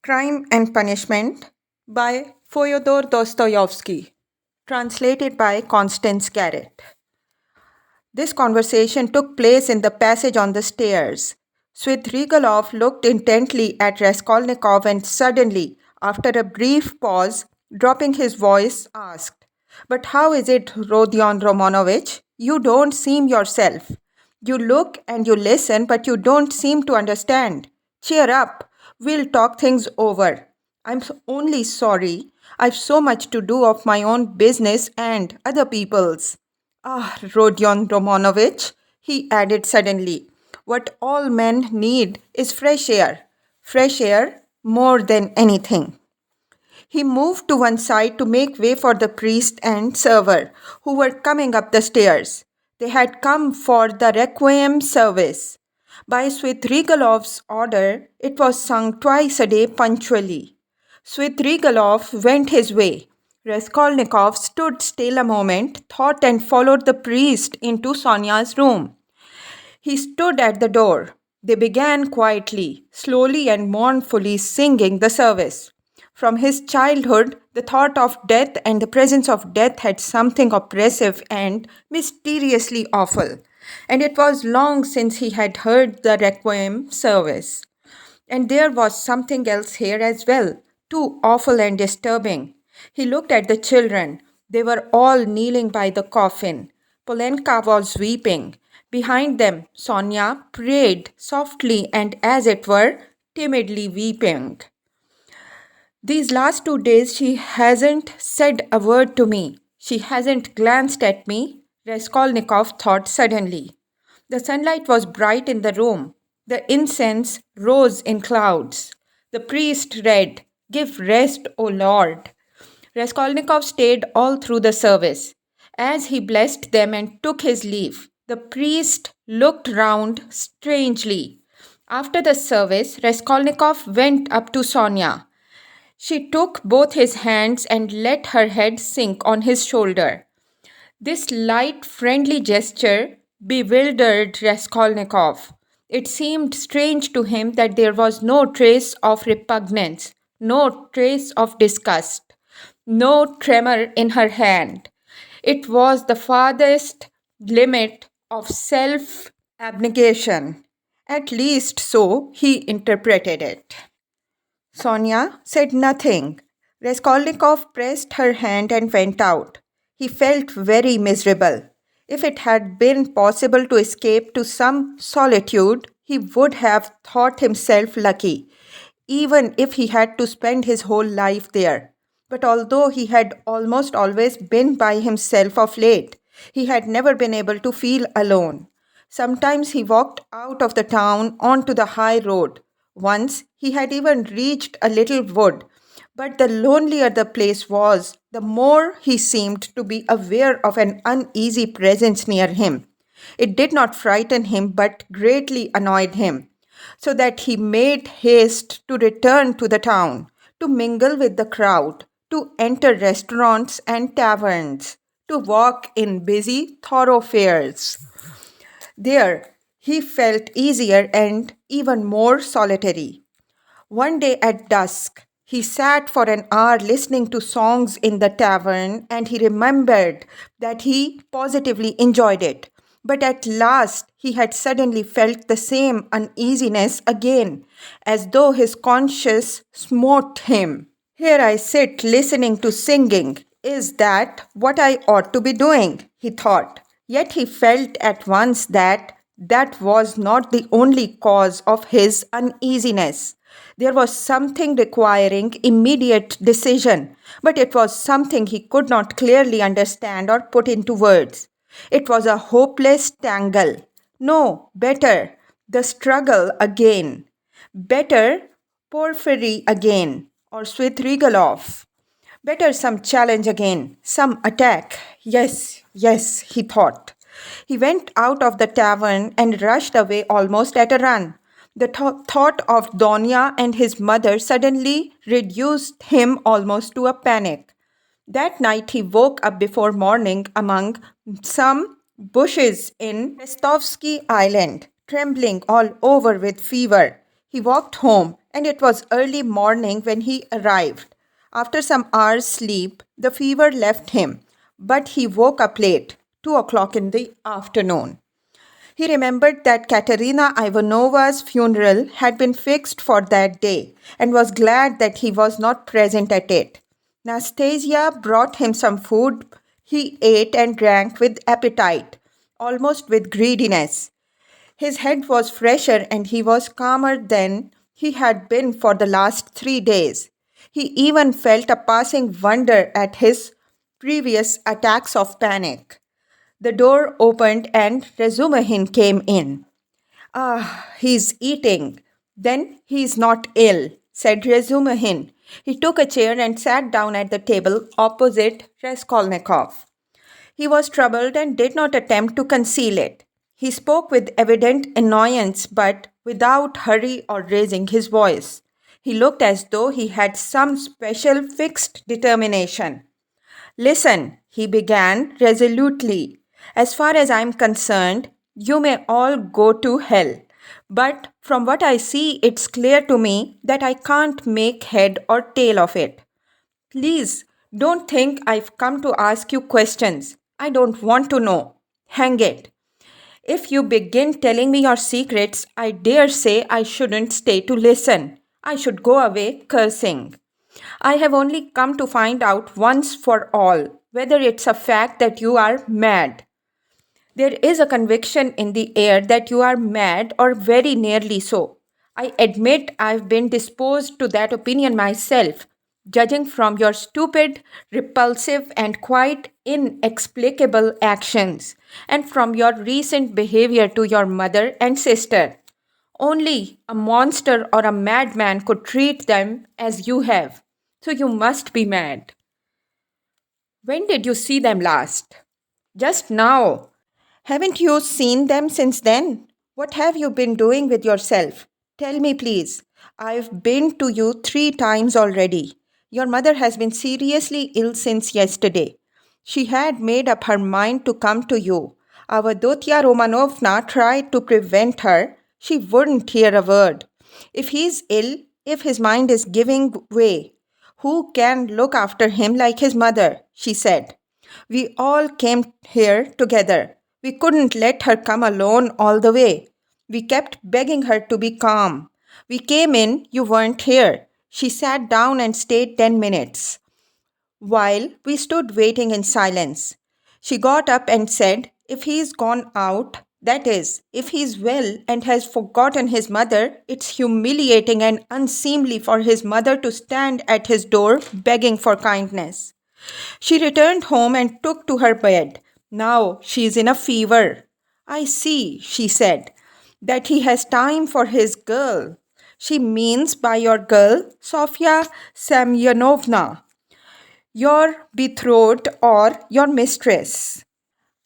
Crime and Punishment by Fyodor Dostoevsky, translated by Constance Garrett. This conversation took place in the passage on the stairs. Svidrigailov looked intently at Raskolnikov and suddenly, after a brief pause, dropping his voice, asked, "But how is it, Rodion Romanovich? You don't seem yourself. You look and you listen, but you don't seem to understand. Cheer up. We'll talk things over. I'm only sorry. I've so much to do of my own business and other people's. Ah, Rodion Romanovich," he added suddenly, "what all men need is fresh air. Fresh air more than anything." He moved to one side to make way for the priest and server, who were coming up the stairs. They had come for the requiem service. By Svidrigailov's order, it was sung twice a day punctually. Svidrigailov went his way. Raskolnikov stood still a moment, thought, and followed the priest into Sonia's room. He stood at the door. They began quietly, slowly and mournfully singing the service. From his childhood, the thought of death and the presence of death had something oppressive and mysteriously awful, and it was long since he had heard the requiem service. And there was something else here as well, too awful and disturbing. He looked at the children. They were all kneeling by the coffin. Polenka was weeping. Behind them, Sonia prayed softly and, as it were, timidly weeping. "These last 2 days she hasn't said a word to me. She hasn't glanced at me," Raskolnikov thought suddenly. The sunlight was bright in the room. The incense rose in clouds. The priest read, "Give rest, O Lord." Raskolnikov stayed all through the service. As he blessed them and took his leave, the priest looked round strangely. After the service, Raskolnikov went up to Sonia. She took both his hands and let her head sink on his shoulder. This light, friendly gesture bewildered Raskolnikov. It seemed strange to him that there was no trace of repugnance, no trace of disgust, no tremor in her hand. It was the farthest limit of self-abnegation. At least so he interpreted it. Sonia said nothing. Raskolnikov pressed her hand and went out. He felt very miserable. If it had been possible to escape to some solitude, he would have thought himself lucky, even if he had to spend his whole life there. But although he had almost always been by himself of late, he had never been able to feel alone. Sometimes he walked out of the town onto the high road. Once he had even reached a little wood. But the lonelier the place was, the more he seemed to be aware of an uneasy presence near him. It did not frighten him, but greatly annoyed him, so that he made haste to return to the town, to mingle with the crowd, to enter restaurants and taverns, to walk in busy thoroughfares. There, he felt easier and even more solitary. One day at dusk, he sat for an hour listening to songs in the tavern, and he remembered that he positively enjoyed it. But at last he had suddenly felt the same uneasiness again, as though his conscience smote him. "Here I sit listening to singing. Is that what I ought to be doing?" he thought. Yet he felt at once that that was not the only cause of his uneasiness. There was something requiring immediate decision, but it was something he could not clearly understand or put into words. It was a hopeless tangle. No, better, the struggle again. Better, Porfiry again, or Svidrigailov. Better some challenge again, some attack. Yes, he thought. He went out of the tavern and rushed away almost at a run. The thought of Donia and his mother suddenly reduced him almost to a panic. That night he woke up before morning among some bushes in Pestovsky Island, trembling all over with fever. He walked home, and it was early morning when he arrived. After some hours' sleep, the fever left him, but he woke up late, 2 o'clock in the afternoon. He remembered that Katerina Ivanova's funeral had been fixed for that day and was glad that he was not present at it. Nastasia brought him some food. He ate and drank with appetite, almost with greediness. His head was fresher and he was calmer than he had been for the last 3 days. He even felt a passing wonder at his previous attacks of panic. The door opened and Razumihin came in. Ah, he's eating. Then he's not ill, said Razumihin. He took a chair and sat down at the table opposite Raskolnikov. He was troubled and did not attempt to conceal it. He spoke with evident annoyance but without hurry or raising his voice. He looked as though he had some special fixed determination. Listen, he began resolutely. As far as I am concerned, you may all go to hell. But from what I see, it's clear to me that I can't make head or tail of it. Please, don't think I've come to ask you questions. I don't want to know. Hang it. If you begin telling me your secrets, I dare say I shouldn't stay to listen. I should go away cursing. I have only come to find out once for all whether it's a fact that you are mad. There is a conviction in the air that you are mad or very nearly so. I admit I've been disposed to that opinion myself, judging from your stupid, repulsive, and quite inexplicable actions, and from your recent behavior to your mother and sister. Only a monster or a madman could treat them as you have. So you must be mad. When did you see them last? Just now. Haven't you seen them since then? What have you been doing with yourself? Tell me, please. I've been to you 3 times already. Your mother has been seriously ill since yesterday. She had made up her mind to come to you. Avdotya Romanovna tried to prevent her. She wouldn't hear a word. If he's ill, if his mind is giving way, who can look after him like his mother? She said. We all came here together. We couldn't let her come alone all the way. We kept begging her to be calm. We came in, you weren't here. She sat down and stayed 10 minutes. While we stood waiting in silence, she got up and said, if he's gone out, that is, if he's well and has forgotten his mother, it's humiliating and unseemly for his mother to stand at his door begging for kindness. She returned home and took to her bed. Now she's in a fever. I see, she said, that he has time for his girl. She means by your girl, Sofia Semyonovna, your betrothed or your mistress.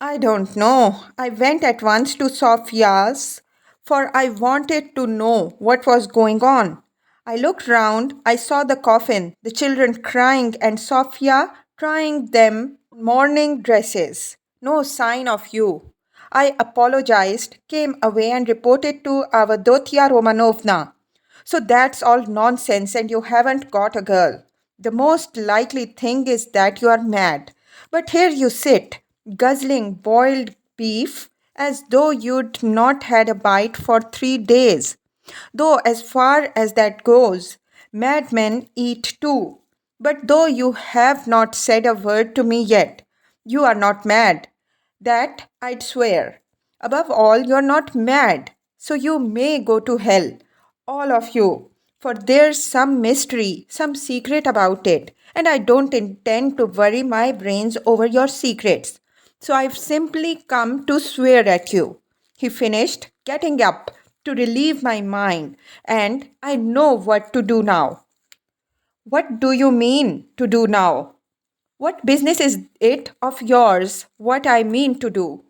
I don't know. I went at once to Sofia's, for I wanted to know what was going on. I looked round, I saw the coffin, the children crying, and Sofia trying them mourning dresses. No sign of you. I apologized, came away, and reported to Avdotya Romanovna. So that's all nonsense, and you haven't got a girl. The most likely thing is that you are mad. But here you sit, guzzling boiled beef as though you'd not had a bite for 3 days. Though, as far as that goes, madmen eat too. But though you have not said a word to me yet, you are not mad. That I'd swear. Above all, you're not mad. So you may go to hell, all of you, for there's some mystery, some secret about it, and I don't intend to worry my brains over your secrets. So I've simply come to swear at you, he finished, getting up to relieve my mind, and I know what to do now. What do you mean to do now? What business is it of yours what I mean to do?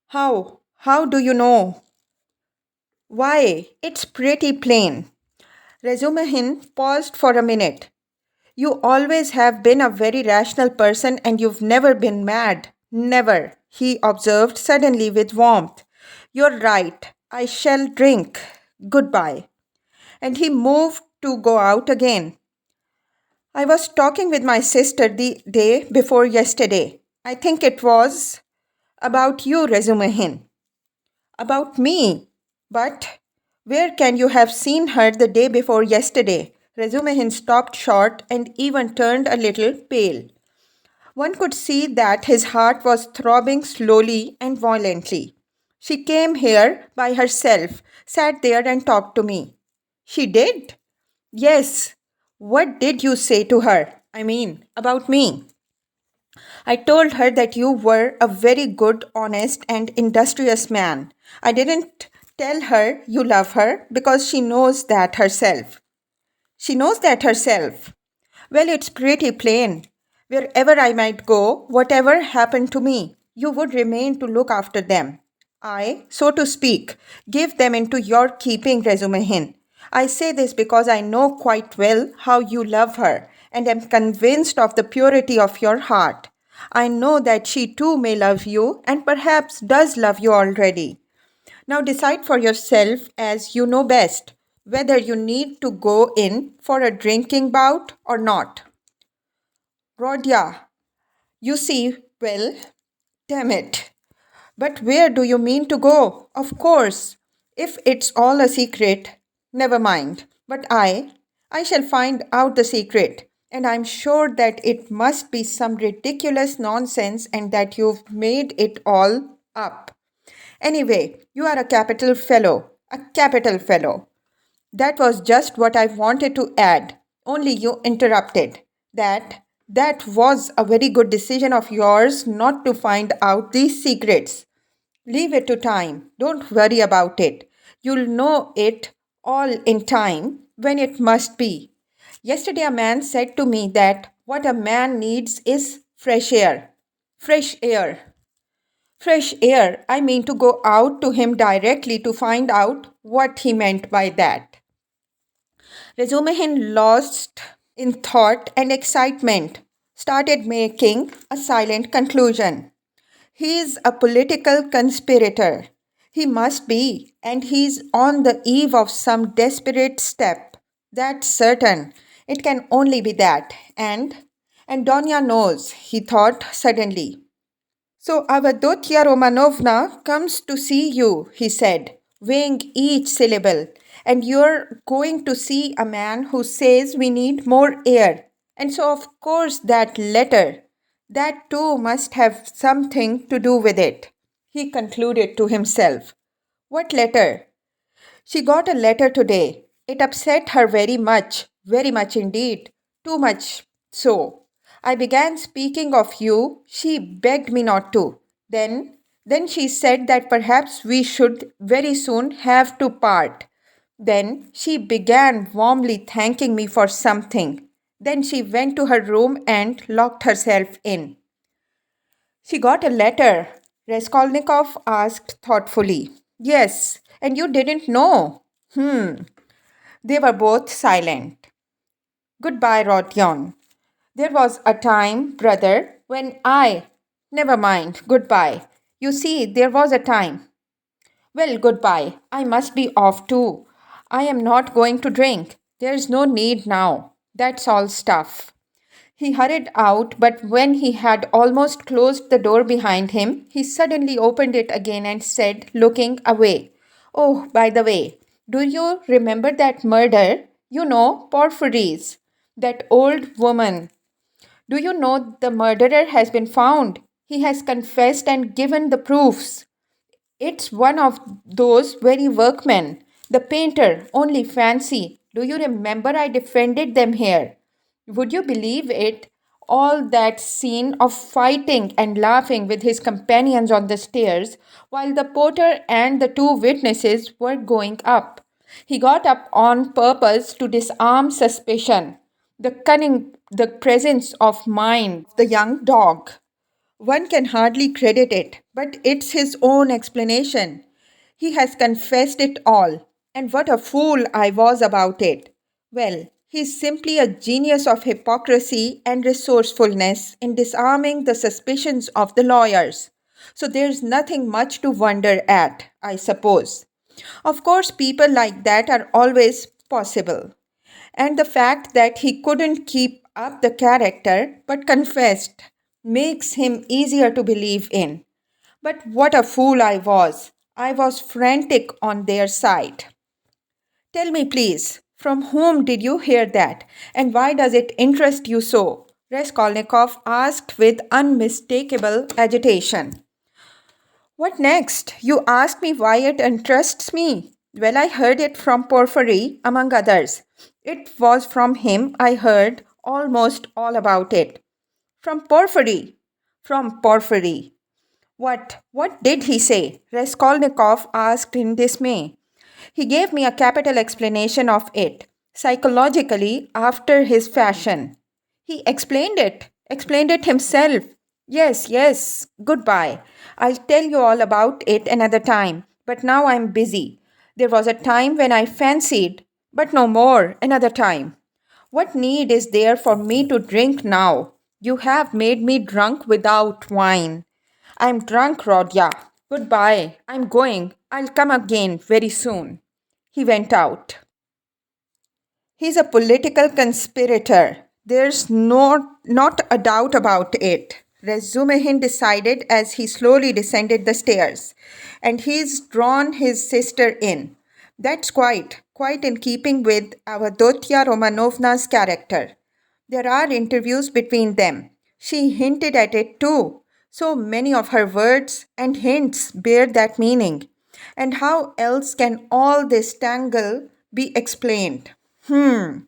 How? How do you know? Why, it's pretty plain. Razumihin paused for a minute. You always have been a very rational person and you've never been mad. Never, he observed suddenly with warmth. You're right. I shall drink. Goodbye. and he moved to go out again. I was talking with my sister the day before yesterday. I think it was about you, Resumehin. About me. But where can you have seen her the day before yesterday? Resumehin stopped short and even turned a little pale. One could see that his heart was throbbing slowly and violently. She came here by herself, sat there and talked to me. She did? Yes. What did you say to her? I mean, about me. I told her that you were a very good, honest, and industrious man. I didn't tell her you love her because she knows that herself. She knows that herself. Well, it's pretty plain. Wherever I might go, whatever happened to me, you would remain to look after them. I, so to speak, give them into your keeping, Resumehin. I say this because I know quite well how you love her and am convinced of the purity of your heart. I know that she too may love you and perhaps does love you already. Now decide for yourself as you know best whether you need to go in for a drinking bout or not. Rodya, you see, well, damn it. But where do you mean to go? Of course, if it's all a secret, never mind. But I shall find out the secret, and I'm sure that it must be some ridiculous nonsense and that you've made it all up. Anyway, you are a capital fellow, a capital fellow. That was just what I wanted to add, only you interrupted. That was a very good decision of yours not to find out these secrets. Leave it to time. Don't worry about it. You'll know it all in time when it must be. Yesterday a man said to me that what a man needs is fresh air. Fresh air. Fresh air. I mean to go out to him directly to find out what he meant by that. Resumehin, lost in thought and excitement, started making a silent conclusion. He is a political conspirator. He must be, and he's on the eve of some desperate step. That's certain. It can only be that. And Donya knows, he thought suddenly. So Avadotya Romanovna comes to see you, he said, weighing each syllable. And you're going to see a man who says we need more air. And so, of course, that letter, that too must have something to do with it, he concluded to himself. What letter? She got a letter today. It upset her very much indeed, too much so. I began speaking of you. She begged me not to. Then she said that perhaps we should very soon have to part. Then she began warmly thanking me for something. Then she went to her room and locked herself in. She got a letter, Raskolnikov asked thoughtfully. Yes, and you didn't know? They were both silent. Goodbye, Rodion. There was a time, brother, when I. Never mind, goodbye. You see, there was a time. Well, goodbye. I must be off too. I am not going to drink. There's no need now. That's all stuff. He hurried out, but when he had almost closed the door behind him, he suddenly opened it again and said, looking away, Oh, by the way, do you remember that murder? You know, Porphyry's, that old woman. Do you know the murderer has been found? He has confessed and given the proofs. It's one of those very workmen, the painter, only fancy. Do you remember I defended them here? Would you believe it? All that scene of fighting and laughing with his companions on the stairs while the porter and the two witnesses were going up. He got up on purpose to disarm suspicion. The cunning, the presence of mind of the young dog. One can hardly credit it, but it's his own explanation. He has confessed it all, and what a fool I was about it. Well, he's simply a genius of hypocrisy and resourcefulness in disarming the suspicions of the lawyers. So there's nothing much to wonder at, I suppose. Of course, people like that are always possible. And the fact that he couldn't keep up the character but confessed makes him easier to believe in. But what a fool I was! I was frantic on their side. Tell me, please, from whom did you hear that, and why does it interest you so? Raskolnikov asked with unmistakable agitation. What next? You ask me why it interests me. Well, I heard it from Porphyry, among others. It was from him I heard almost all about it. From Porphyry. From Porphyry. What did he say? Raskolnikov asked in dismay. He gave me a capital explanation of it, psychologically after his fashion. He explained it himself. Yes, goodbye. I'll tell you all about it another time, but now I'm busy. There was a time when I fancied, but no more, another time. What need is there for me to drink now? You have made me drunk without wine. I'm drunk, Rodya. Goodbye. I'm going. I'll come again very soon. He went out. He's a political conspirator. There's not a doubt about it. Razumihin decided as he slowly descended the stairs. And he's drawn his sister in. That's quite in keeping with Avdotya Romanovna's character. There are interviews between them. She hinted at it too. So many of her words and hints bear that meaning. And how else can all this tangle be explained? And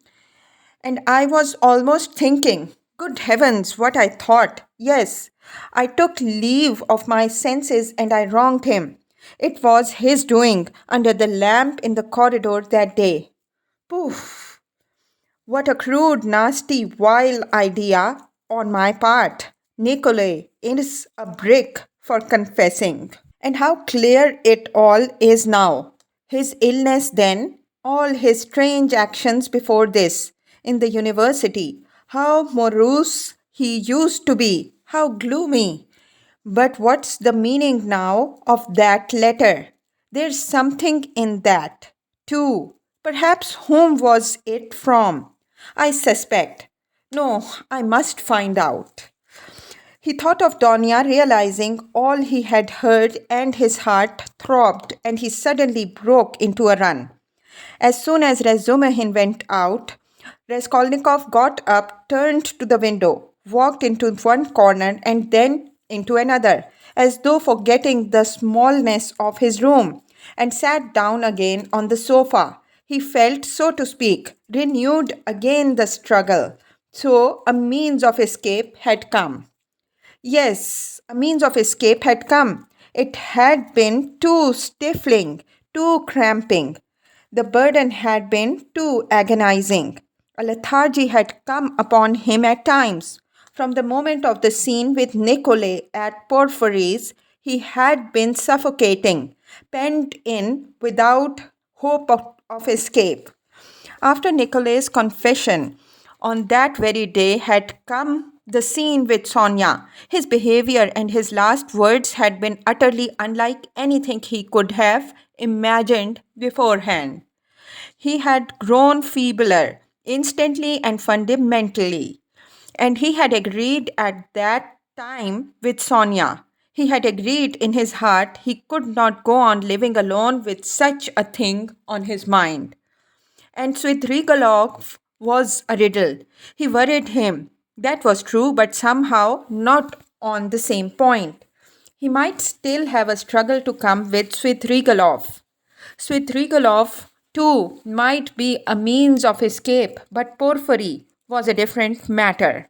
I was almost thinking, good heavens, what I thought. Yes, I took leave of my senses and I wronged him. It was his doing under the lamp in the corridor that day. Poof! What a crude, nasty, vile idea on my part. Nikolay is a brick for confessing. And how clear it all is now. His illness then, all his strange actions before this, in the university, how morose he used to be, how gloomy. But what's the meaning now of that letter? There's something in that, too. Perhaps whom was it from? I suspect. No, I must find out. He thought of Donia, realizing all he had heard, and his heart throbbed, and he suddenly broke into a run. As soon as Razumihin went out, Raskolnikov got up, turned to the window, walked into one corner and then into another, as though forgetting the smallness of his room, and sat down again on the sofa. He felt, so to speak, renewed again the struggle. So a means of escape had come. Yes, a means of escape had come. It had been too stifling, too cramping. The burden had been too agonizing. A lethargy had come upon him at times. From the moment of the scene with Nikolay at Porphyry's, he had been suffocating, penned in without hope of escape. After Nikolay's confession, on that very day had come the scene with Sonia. His behavior and his last words had been utterly unlike anything he could have imagined beforehand. He had grown feebler, instantly and fundamentally. And he had agreed at that time with Sonia. He had agreed in his heart he could not go on living alone with such a thing on his mind. And Svidrigailov was a riddle. He worried him. That was true, but somehow not on the same point. He might still have a struggle to come with Svidrigailov. Svidrigailov, too, might be a means of escape, but Porphyry was a different matter.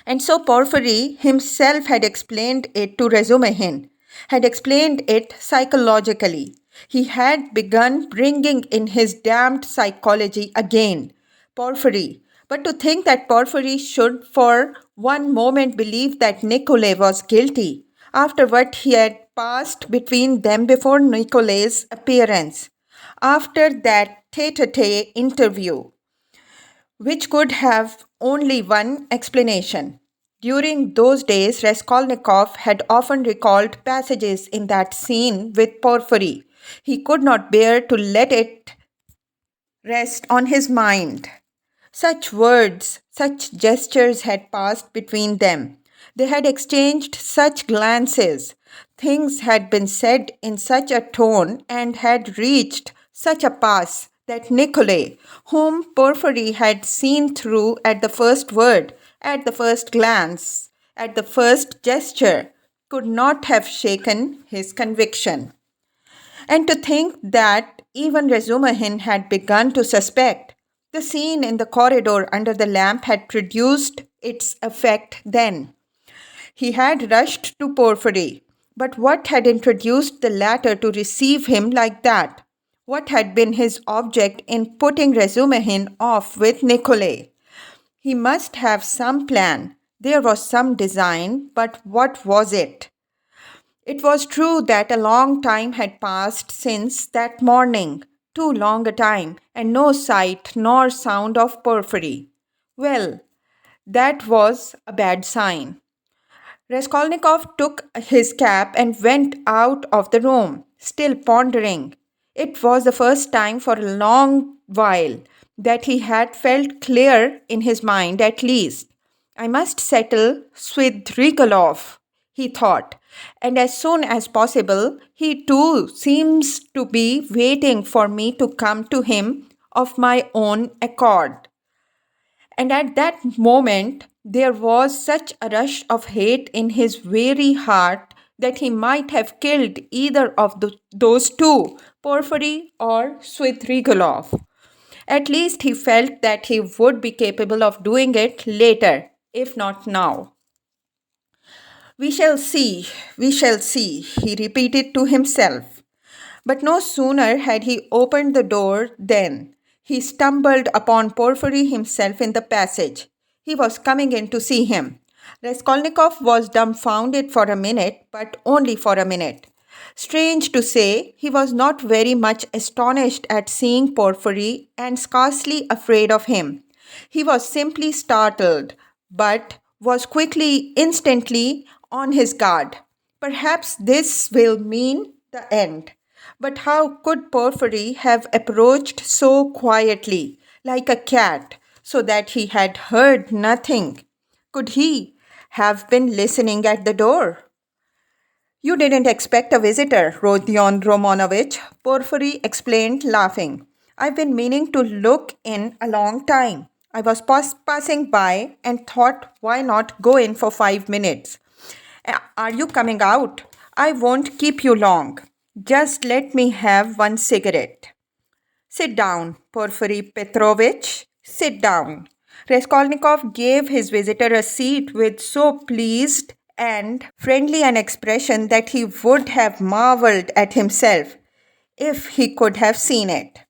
And so Porphyry himself had explained it to Razumihin, had explained it psychologically. He had begun bringing in his damned psychology again. Porphyry. But to think that Porphyry should for one moment believe that Nikolay was guilty, after what he had passed between them before Nikolay's appearance, after that tete-a-tete interview, which could have only one explanation. During those days, Raskolnikov had often recalled passages in that scene with Porphyry. He could not bear to let it rest on his mind. Such words, such gestures had passed between them. They had exchanged such glances. Things had been said in such a tone and had reached such a pass that Nikolay, whom Porphyry had seen through at the first word, at the first glance, at the first gesture, could not have shaken his conviction. And to think that even Razumihin had begun to suspect. The scene in the corridor under the lamp had produced its effect then. He had rushed to Porphyry, but what had introduced the latter to receive him like that? What had been his object in putting Razumihin off with Nikolay? He must have some plan. There was some design, but what was it? It was true that a long time had passed since that morning, too long a time, and no sight nor sound of Porphyry. Well, that was a bad sign. Raskolnikov took his cap and went out of the room, still pondering. It was the first time for a long while that he had felt clear in his mind at least. I must settle Svidrigailov, he thought, and as soon as possible. He too seems to be waiting for me to come to him of my own accord. And at that moment there was such a rush of hate in his very heart that he might have killed either of those two, Porphyry or Svidrigailov. At least he felt that he would be capable of doing it later, if not now. We shall see, he repeated to himself. But no sooner had he opened the door than he stumbled upon Porphyry himself in the passage. He was coming in to see him. Raskolnikov was dumbfounded for a minute, but only for a minute. Strange to say, he was not very much astonished at seeing Porphyry and scarcely afraid of him. He was simply startled, but was instantly on his guard. Perhaps this will mean the end. But how could Porphyry have approached so quietly, like a cat, so that he had heard nothing? Could he have been listening at the door? You didn't expect a visitor, Rodion Romanovich, Porphyry explained, laughing. I've been meaning to look in a long time. I was passing by and thought, why not go in for 5 minutes? Are you coming out? I won't keep you long. Just let me have one cigarette. Sit down, Porphyry Petrovich. Sit down. Raskolnikov gave his visitor a seat with so pleased and friendly an expression that he would have marveled at himself if he could have seen it.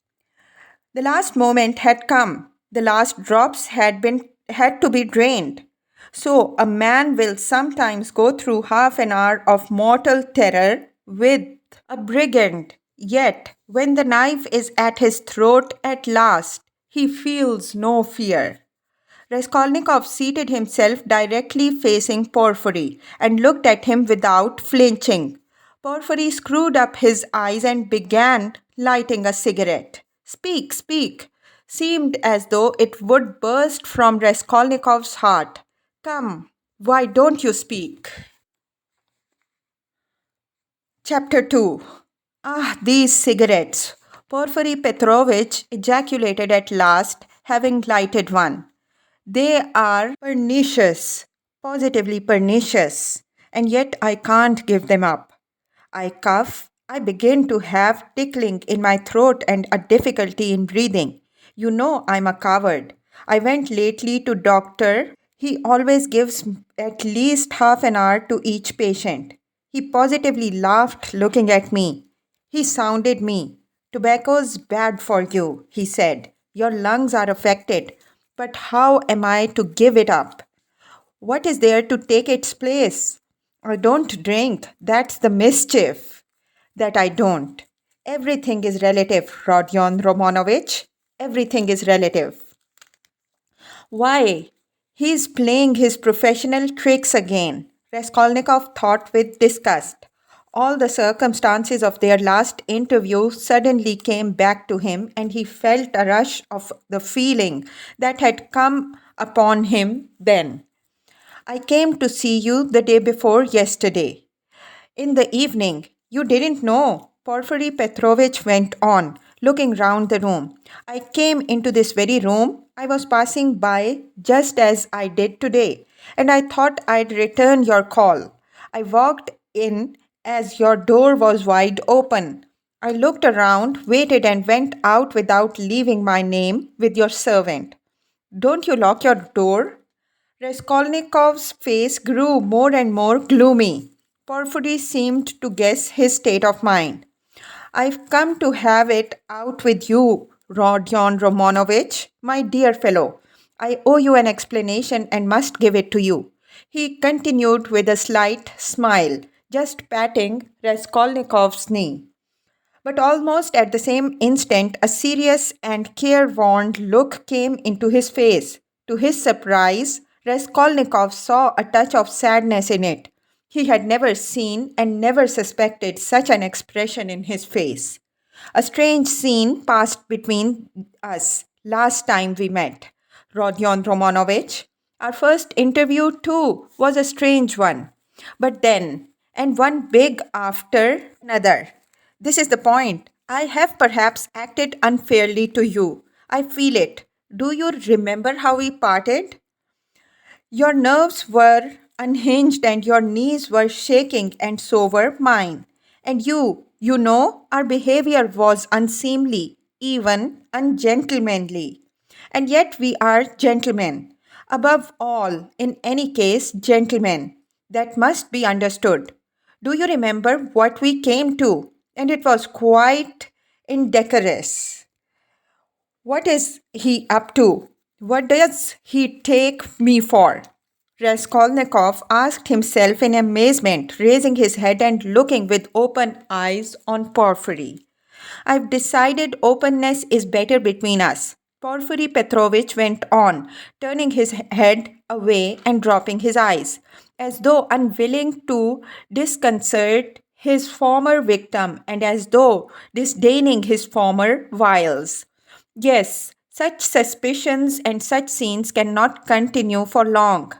The last moment had come. The last drops had to be drained. So a man will sometimes go through half an hour of mortal terror with a brigand. Yet, when the knife is at his throat at last, he feels no fear. Raskolnikov seated himself directly facing Porphyry and looked at him without flinching. Porphyry screwed up his eyes and began lighting a cigarette. Speak, speak, seemed as though it would burst from Raskolnikov's heart. Come, why don't you speak? Chapter 2. Ah, these cigarettes! Porphyry Petrovich ejaculated at last, having lighted one. They are pernicious, positively pernicious, and yet I can't give them up. I cough, I begin to have tickling in my throat and a difficulty in breathing. You know I'm a coward. I went lately to doctor. He always gives at least half an hour to each patient. He positively laughed looking at me. He sounded me. Tobacco's bad for you, he said. Your lungs are affected. But how am I to give it up? What is there to take its place? I don't drink. That's the mischief. That I don't. Everything is relative, Rodion Romanovich. Everything is relative. Why? He's playing his professional tricks again, Raskolnikov thought with disgust. All the circumstances of their last interview suddenly came back to him, and he felt a rush of the feeling that had come upon him then. I came to see you the day before yesterday. In the evening, you didn't know, Porfiry Petrovitch went on, looking round the room. I came into this very room. I was passing by just as I did today, and I thought I'd return your call. I walked in as your door was wide open. I looked around, waited, and went out without leaving my name with your servant. Don't you lock your door? Raskolnikov's face grew more and more gloomy. Porphyry seemed to guess his state of mind. I've come to have it out with you, Rodion Romanovich, my dear fellow. I owe you an explanation and must give it to you. He continued with a slight smile, just patting Raskolnikov's knee. But almost at the same instant, a serious and careworn look came into his face. To his surprise, Raskolnikov saw a touch of sadness in it. He had never seen and never suspected such an expression in his face. A strange scene passed between us last time we met, Rodion Romanovich. Our first interview, too, was a strange one. But then, and one big after another. This is the point. I have perhaps acted unfairly to you. I feel it. Do you remember how we parted? Your nerves were unhinged and your knees were shaking, and so were mine. And you know, our behavior was unseemly, even ungentlemanly. And yet we are gentlemen. Above all, in any case, gentlemen. That must be understood. Do you remember what we came to? And it was quite indecorous. What is he up to? What does he take me for? Raskolnikov asked himself in amazement, raising his head and looking with open eyes on Porfiry. I've decided openness is better between us, Porfiry Petrovitch went on, turning his head away and dropping his eyes, as though unwilling to disconcert his former victim and as though disdaining his former wiles. Yes, such suspicions and such scenes cannot continue for long.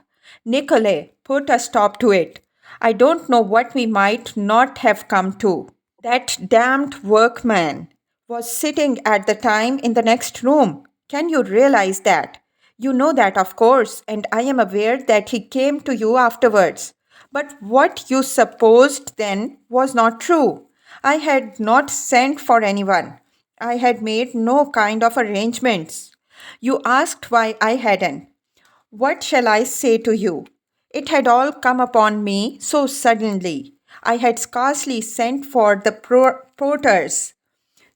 Nikolay, put a stop to it. I don't know what we might not have come to. That damned workman was sitting at the time in the next room. Can you realize that? You know that, of course, and I am aware that he came to you afterwards. But what you supposed then was not true. I had not sent for anyone. I had made no kind of arrangements. You asked why I hadn't. What shall I say to you? It had all come upon me so suddenly. I had scarcely sent for the porters.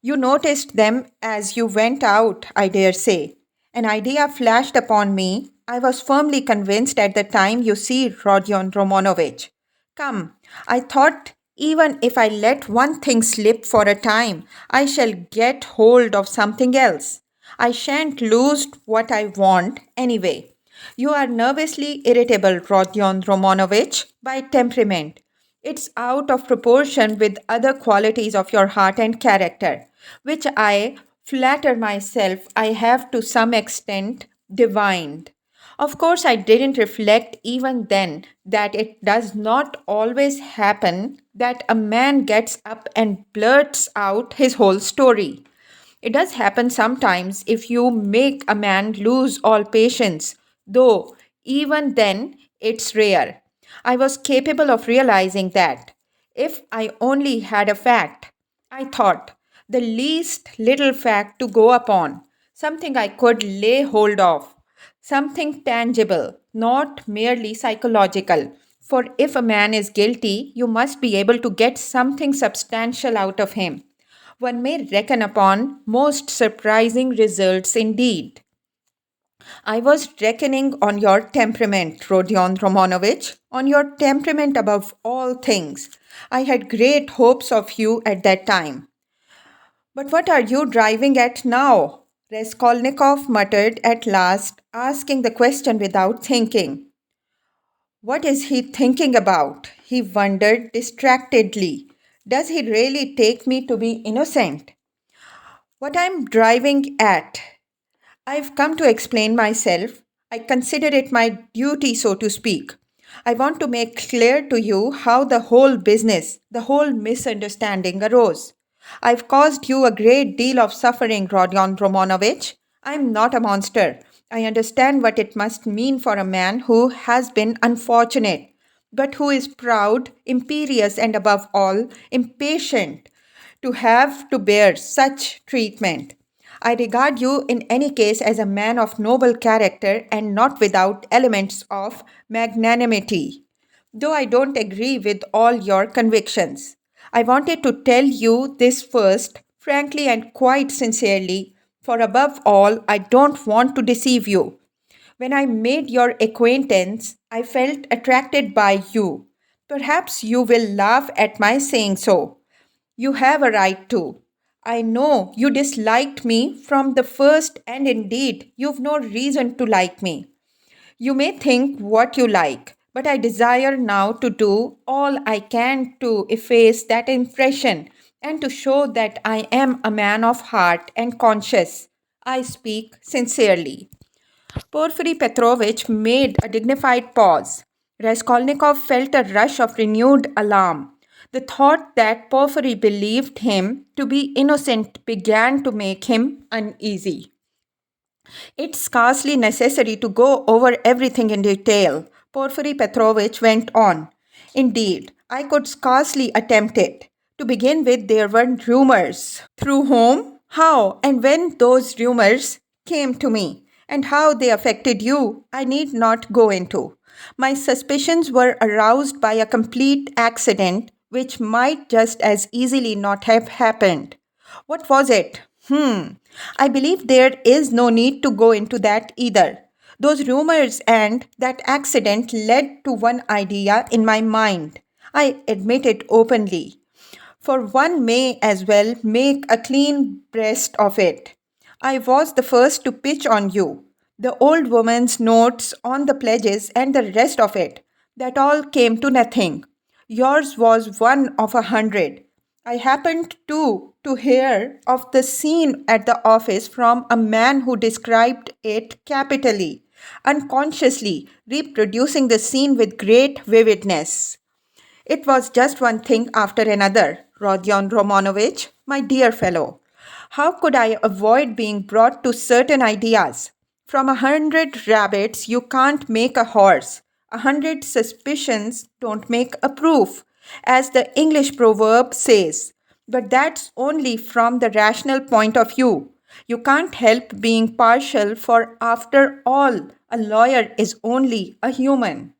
You noticed them as you went out, I dare say. An idea flashed upon me. I was firmly convinced at the time, you see, Rodion Romanovich. Come, I thought even if I let one thing slip for a time, I shall get hold of something else. I shan't lose what I want anyway. You are nervously irritable, Rodion Romanovich, by temperament. It's out of proportion with other qualities of your heart and character, which I flatter myself I have to some extent divined. Of course, I didn't reflect even then that it does not always happen that a man gets up and blurts out his whole story. It does happen sometimes if you make a man lose all patience, though even then it's rare. I was capable of realizing that. If I only had a fact, I thought, the least little fact to go upon, something I could lay hold of, something tangible, not merely psychological. For if a man is guilty, you must be able to get something substantial out of him. One may reckon upon most surprising results indeed. I was reckoning on your temperament, Rodion Romanovich, on your temperament above all things. I had great hopes of you at that time. But what are you driving at now? Raskolnikov muttered at last, asking the question without thinking. What is he thinking about? He wondered distractedly. Does he really take me to be innocent? What I'm driving at, I've come to explain myself. I consider it my duty, so to speak. I want to make clear to you how the whole business, the whole misunderstanding arose. I've caused you a great deal of suffering, Rodion Romanovich. I'm not a monster. I understand what it must mean for a man who has been unfortunate, but who is proud, imperious, and above all, impatient to have to bear such treatment. I regard you in any case as a man of noble character and not without elements of magnanimity, though I don't agree with all your convictions. I wanted to tell you this first, frankly and quite sincerely, for above all, I don't want to deceive you. When I made your acquaintance, I felt attracted by you. Perhaps you will laugh at my saying so. You have a right to. I know you disliked me from the first, and indeed, you've no reason to like me. You may think what you like, but I desire now to do all I can to efface that impression and to show that I am a man of heart and conscience. I speak sincerely. Porfiry Petrovitch made a dignified pause. Raskolnikov felt a rush of renewed alarm. The thought that Porfiry believed him to be innocent began to make him uneasy. It's scarcely necessary to go over everything in detail, Porfiry Petrovitch went on. Indeed, I could scarcely attempt it. To begin with, there were rumors. Through whom, how, and when those rumors came to me, and how they affected you, I need not go into. My suspicions were aroused by a complete accident which might just as easily not have happened. What was it? I believe there is no need to go into that either. Those rumors and that accident led to one idea in my mind. I admit it openly. For one may as well make a clean breast of it. I was the first to pitch on you. The old woman's notes on the pledges and the rest of it. That all came to nothing. Yours was one of 100. I happened to hear of the scene at the office from a man who described it capitally, unconsciously reproducing the scene with great vividness. It was just one thing after another, Rodion Romanovich, my dear fellow. How could I avoid being brought to certain ideas? From 100 rabbits, you can't make a horse. 100 suspicions don't make a proof, as the English proverb says. But that's only from the rational point of view. You can't help being partial, for after all, a lawyer is only a human.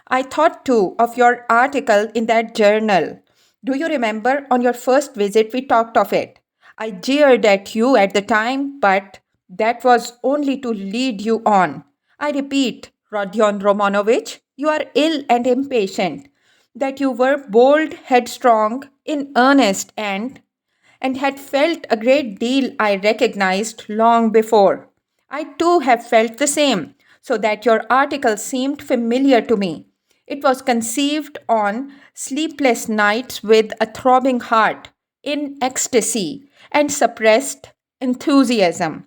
I thought too of your article in that journal. Do you remember on your first visit we talked of it? I jeered at you at the time, but that was only to lead you on. I repeat, Rodion Romanovich, you are ill and impatient. That you were bold, headstrong, in earnest, and had felt a great deal I recognized long before. I too have felt the same, so that your article seemed familiar to me. It was conceived on sleepless nights with a throbbing heart, in ecstasy, and suppressed enthusiasm.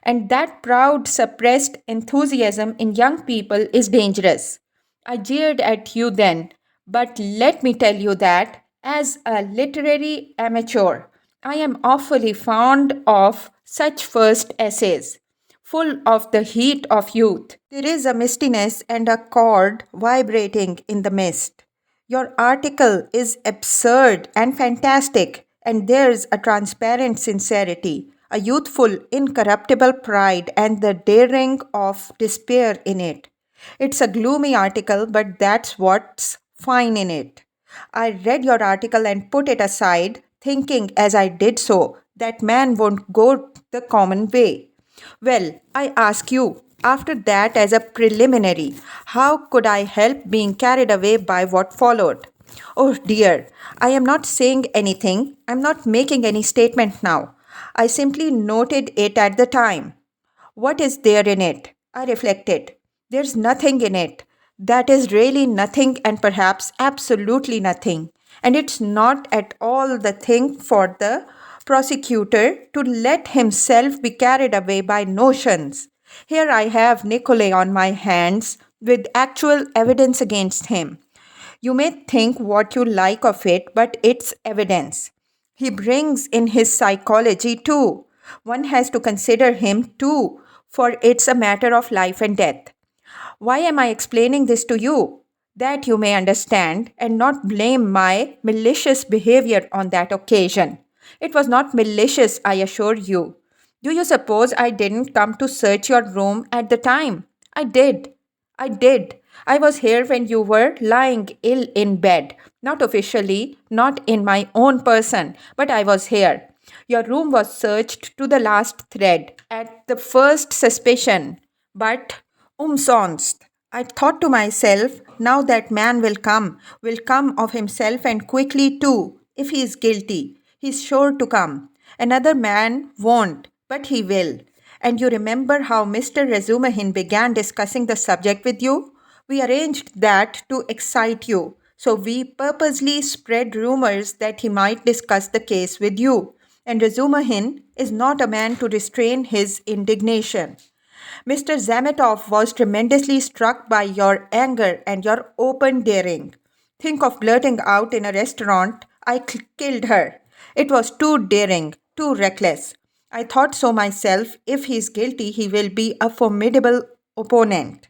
And that proud, suppressed enthusiasm in young people is dangerous. I jeered at you then, but let me tell you that, as a literary amateur, I am awfully fond of such first essays, full of the heat of youth. There is a mistiness and a chord vibrating in the mist. Your article is absurd and fantastic, and there's a transparent sincerity, a youthful, incorruptible pride, and the daring of despair in it. It's a gloomy article, but that's what's fine in it. I read your article and put it aside, thinking as I did so that man won't go the common way. Well, I ask you, after that, as a preliminary, how could I help being carried away by what followed? Oh dear, I am not saying anything, I am not making any statement now. I simply noted it at the time. What is there in it? I reflected. There's nothing in it. That is really nothing and perhaps absolutely nothing. And it's not at all the thing for the prosecutor to let himself be carried away by notions. Here I have Nikolay on my hands with actual evidence against him. You may think what you like of it, but it's evidence. He brings in his psychology too. One has to consider him too, for it's a matter of life and death. Why am I explaining this to you? That you may understand and not blame my malicious behavior on that occasion. It was not malicious, I assure you. Do you suppose I didn't come to search your room at the time? I did. I did. I was here when you were lying ill in bed. Not officially, not in my own person, but I was here. Your room was searched to the last thread at the first suspicion. But, umsonst, I thought to myself, now that man will come of himself and quickly too, if he is guilty. He is sure to come. Another man won't, but he will. And you remember how Mr. Razumihin began discussing the subject with you? We arranged that to excite you. So we purposely spread rumors that he might discuss the case with you. And Razumihin is not a man to restrain his indignation. Mr. Zametov was tremendously struck by your anger and your open daring. Think of blurting out in a restaurant, I killed her. It was too daring, too reckless. I thought so myself. If he is guilty, he will be a formidable opponent.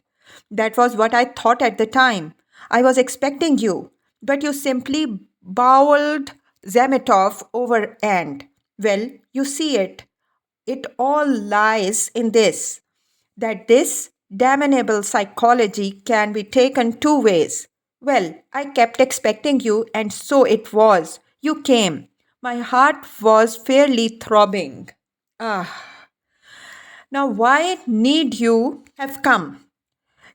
That was what I thought at the time. I was expecting you, but you simply bowled Zametov over and, well, you see it. It all lies in this, that this damnable psychology can be taken two ways. Well, I kept expecting you, and so it was. You came. My heart was fairly throbbing. Ah, now why need you have come?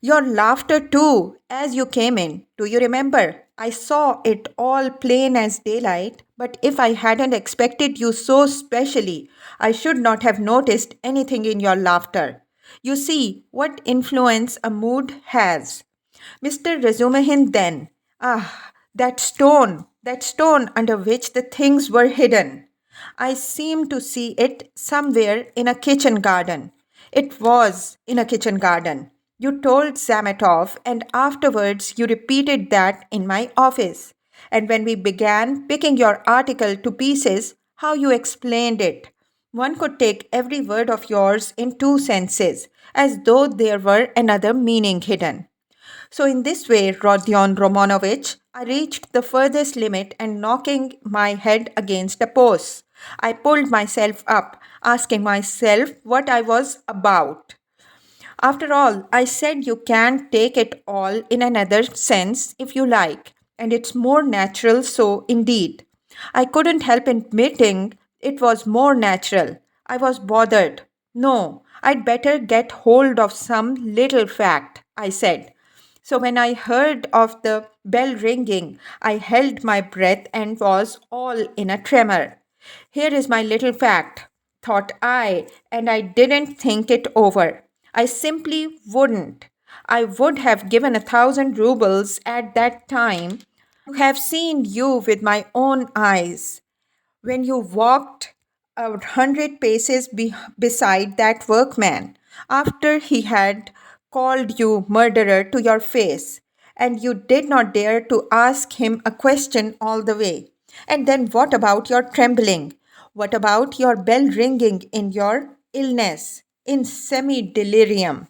Your laughter too, as you came in. Do you remember? I saw it all plain as daylight, but if I hadn't expected you so specially, I should not have noticed anything in your laughter. You see what influence a mood has. Mr. Razumihin then. Ah, that stone under which the things were hidden. I seem to see it somewhere in a kitchen garden. It was in a kitchen garden. You told Zametov, and afterwards you repeated that in my office. And when we began picking your article to pieces, how you explained it. One could take every word of yours in two senses, as though there were another meaning hidden. So, in this way, Rodion Romanovich, I reached the furthest limit and knocking my head against a post. I pulled myself up, asking myself what I was about. After all, I said you can take it all in another sense if you like, and it's more natural so indeed. I couldn't help admitting it was more natural. I was bothered. No, I'd better get hold of some little fact, I said. So when I heard of the bell ringing, I held my breath and was all in a tremor. Here is my little fact, thought I, and I didn't think it over. I simply wouldn't. I would have given 1,000 rubles at that time to have seen you with my own eyes when you walked 100 paces beside that workman after he had called you murderer to your face, and you did not dare to ask him a question all the way. And then what about your trembling? What about your bell ringing in your illness, in semi delirium?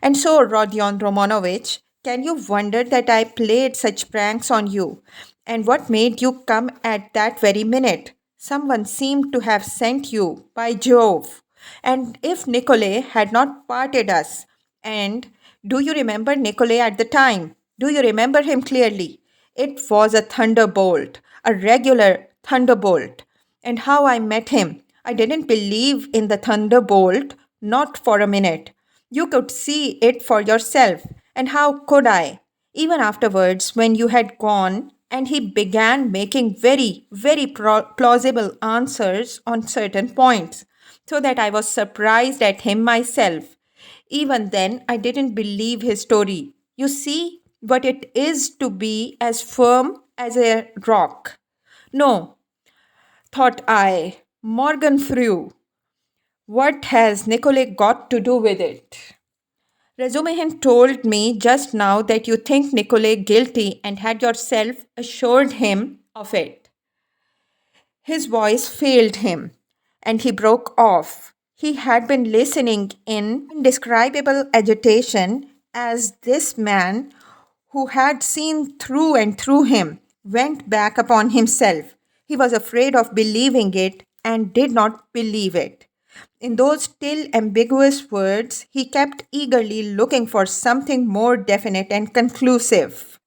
And so, Rodion Romanovich, can you wonder that I played such pranks on you? And what made you come at that very minute? Someone seemed to have sent you, by Jove. And if Nikolay had not parted us, and do you remember Nikolay at the time? Do you remember him clearly? It was a thunderbolt, a regular thunderbolt. And how I met him. I didn't believe in the thunderbolt, not for a minute. You could see it for yourself. And how could I? Even afterwards, when you had gone, and he began making very, very plausible answers on certain points, so that I was surprised at him myself. Even then, I didn't believe his story. You see what it is to be as firm as a rock. No, thought I, Morgan Frew. What has Nicolai got to do with it? Razumihin told me just now that you think Nicolai guilty and had yourself assured him of it. His voice failed him, and he broke off. He had been listening in indescribable agitation as this man, who had seen through and through him, went back upon himself. He was afraid of believing it and did not believe it. In those still ambiguous words, he kept eagerly looking for something more definite and conclusive.